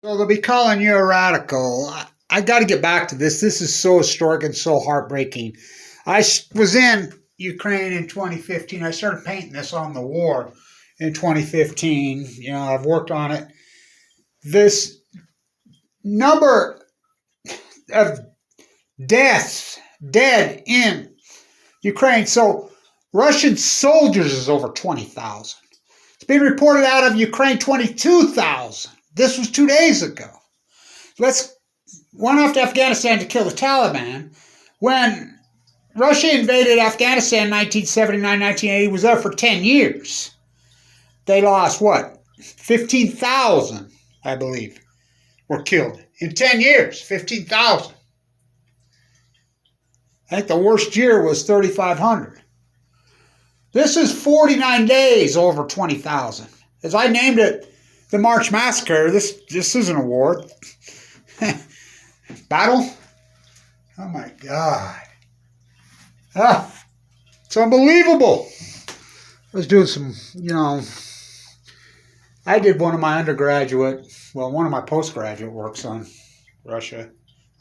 So they'll be calling you a radical. I got to get back to this. This is so historic and so heartbreaking. I was in Ukraine in 2015. I started painting this on the war in 2015. I've worked on it. This number of dead in Ukraine. So Russian soldiers is over 20,000. It's been reported out of Ukraine 22,000. This was 2 days ago. Let's went off to Afghanistan to kill the Taliban. When Russia invaded Afghanistan in 1979, 1980, was there for 10 years. They lost, 15,000, I believe, were killed. In 10 years, 15,000. I think the worst year was 3,500. This is 49 days over 20,000. As I named it, the March Massacre, this isn't a war. Battle? Oh my God. It's unbelievable. I was doing some, I did one of my postgraduate works on Russia.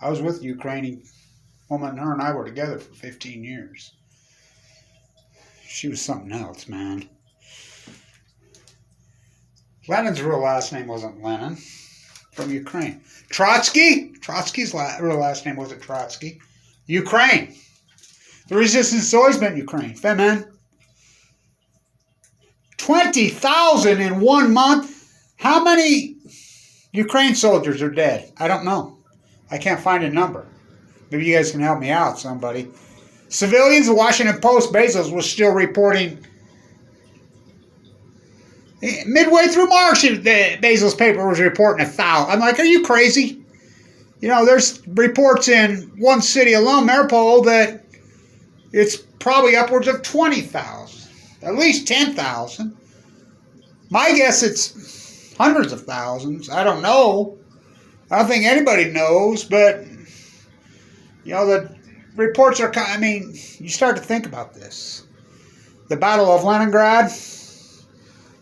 I was with a Ukrainian woman, and her and I were together for 15 years. She was something else, man. Lenin's real last name wasn't Lenin, from Ukraine. Trotsky's real last name wasn't Trotsky. Ukraine. The resistance has always been Ukraine. Femen. 20,000 in 1 month. How many Ukraine soldiers are dead? I don't know. I can't find a number. Maybe you guys can help me out, somebody. Civilians, the Washington Post, Bezos was still reporting. Midway through March, the Bezos paper was reporting 1,000. I'm like, are you crazy? There's reports in one city alone, Mariupol, that it's probably upwards of 20,000. At least 10,000. My guess it's hundreds of thousands. I don't know. I don't think anybody knows, but, the reports are, you start to think about this. The Battle of Leningrad,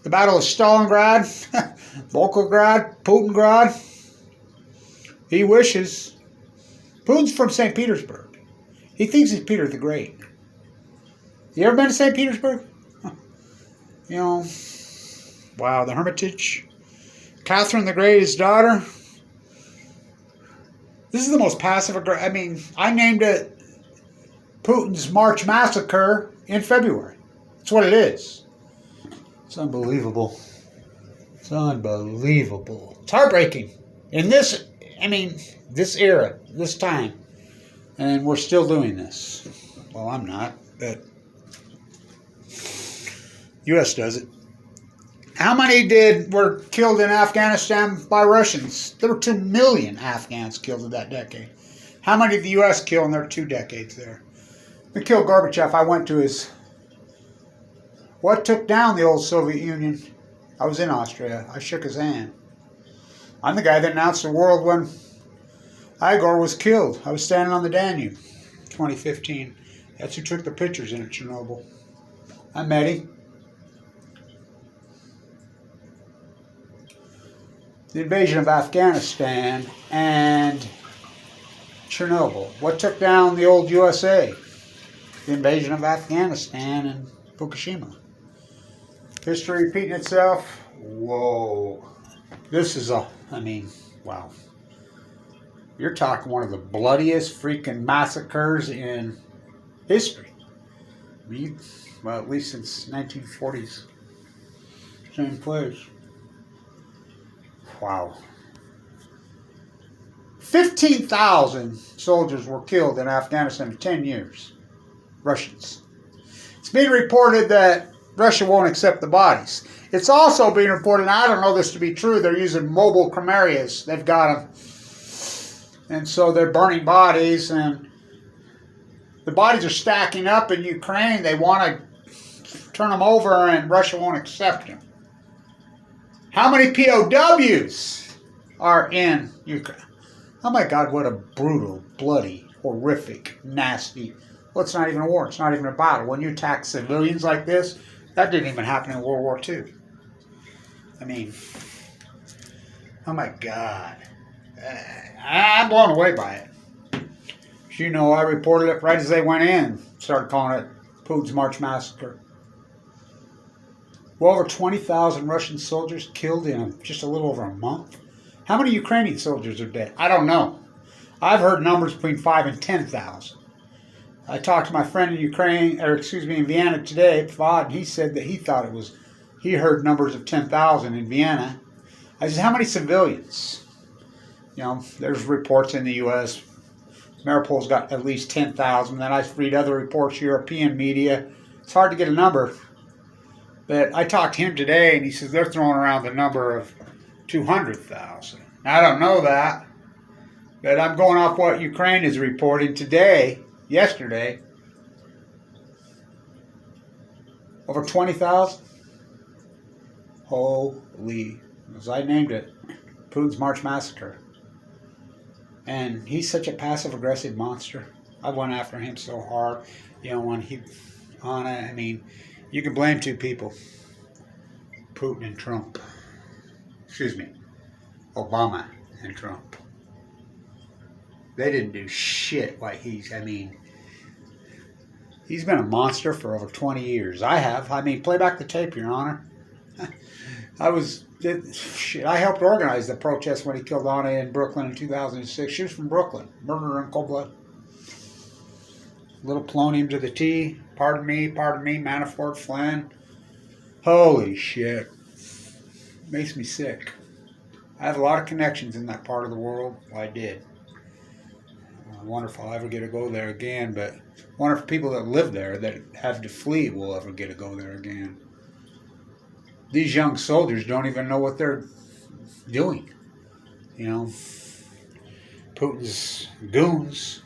the Battle of Stalingrad, Volgograd, Putingrad. He wishes. Putin's from St. Petersburg. He thinks he's Peter the Great. You ever been to St. Petersburg? Wow, the Hermitage. Catherine the Great, his daughter. This is the most passive-aggressive. I named it Putin's March Massacre in February. That's what it is. It's unbelievable. It's unbelievable. It's heartbreaking. In this era, this time. And we're still doing this. Well, I'm not, but U.S. does it. How many were killed in Afghanistan by Russians? There were 2 million Afghans killed in that decade. How many did the U.S. kill in their 2 decades there? They killed Gorbachev. I went to what took down the old Soviet Union? I was in Austria. I shook his hand. I'm the guy that announced the world when Igor was killed. I was standing on the Danube, 2015. That's who took the pictures in Chernobyl. I met him. The invasion of Afghanistan and Chernobyl. What took down the old USA? The invasion of Afghanistan and Fukushima. History repeating itself. Whoa. This is wow. You're talking one of the bloodiest freaking massacres in history. At least since 1940s. Same place. Wow. 15,000 soldiers were killed in Afghanistan in 10 years. Russians. It's being reported that Russia won't accept the bodies. It's also being reported, and I don't know this to be true, they're using mobile cremarias. They've got them. And so they're burning bodies, and the bodies are stacking up in Ukraine. They want to turn them over, and Russia won't accept them. How many POWs are in Ukraine? Oh my God, what a brutal, bloody, horrific, nasty. Well, it's not even a war. It's not even a battle. When you attack civilians like this, that didn't even happen in World War II. Oh my God. I'm blown away by it. As you know, I reported it right as they went in. Started calling it Putin's March Massacre. Well over 20,000 Russian soldiers killed in just a little over a month. How many Ukrainian soldiers are dead? I don't know. I've heard numbers between 5 and 10,000. I talked to my friend in in Vienna today, and he said that he heard numbers of 10,000 in Vienna. I said, how many civilians? You know, there's reports in the U.S. Mariupol's got at least 10,000. Then I read other reports, European media. It's hard to get a number. But I talked to him today, and he says they're throwing around the number of 200,000. I don't know that, but I'm going off what Ukraine is reporting yesterday. Over 20,000? Holy, as I named it, Putin's March Massacre. And he's such a passive-aggressive monster. I went after him so hard. You know, I mean, you can blame two people. Putin and Trump. Excuse me. Obama and Trump. They didn't do shit like he's been a monster for over 20 years. I have. I mean, play back the tape, Your Honor. I helped organize the protest when he killed Anna in Brooklyn in 2006. She was from Brooklyn. Murder in cold blood. Little polonium to the T. Pardon me, Manafort, Flynn. Holy shit. Makes me sick. I have a lot of connections in that part of the world. Well, I did. I wonder if I'll ever get to go there again, but I wonder if people that live there that have to flee will ever get to go there again. These young soldiers don't even know what they're doing. You know, Putin's goons.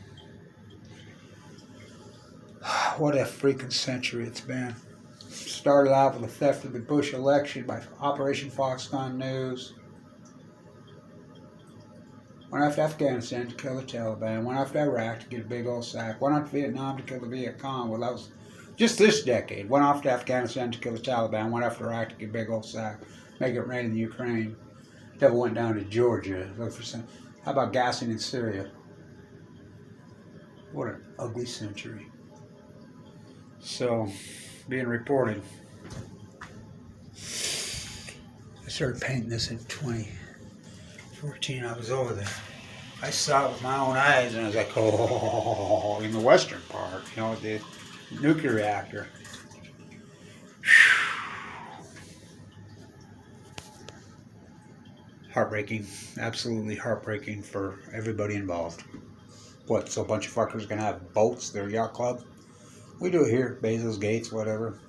What a freaking century it's been. Started out with the theft of the Bush election by Operation Foxconn News. Went after Afghanistan to kill the Taliban. Went after Iraq to get a big old sack. Went after Vietnam to kill the Viet Cong. Well, that was just this decade. Went after Afghanistan to kill the Taliban. Went after Iraq to get a big old sack. Make it rain in the Ukraine. Devil went down to Georgia. Look for some. How about gassing in Syria? What an ugly century. So, being reported. I started painting this in 2014. I was over there. I saw it with my own eyes, and I was like, oh, in the western part, you know, the nuclear reactor. Heartbreaking. Absolutely heartbreaking for everybody involved. What, so a bunch of fuckers gonna have boats, their yacht club? We do it here, Bezos, Gates, whatever.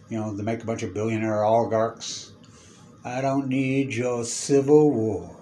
You know, to make a bunch of billionaire oligarchs. I don't need your civil war.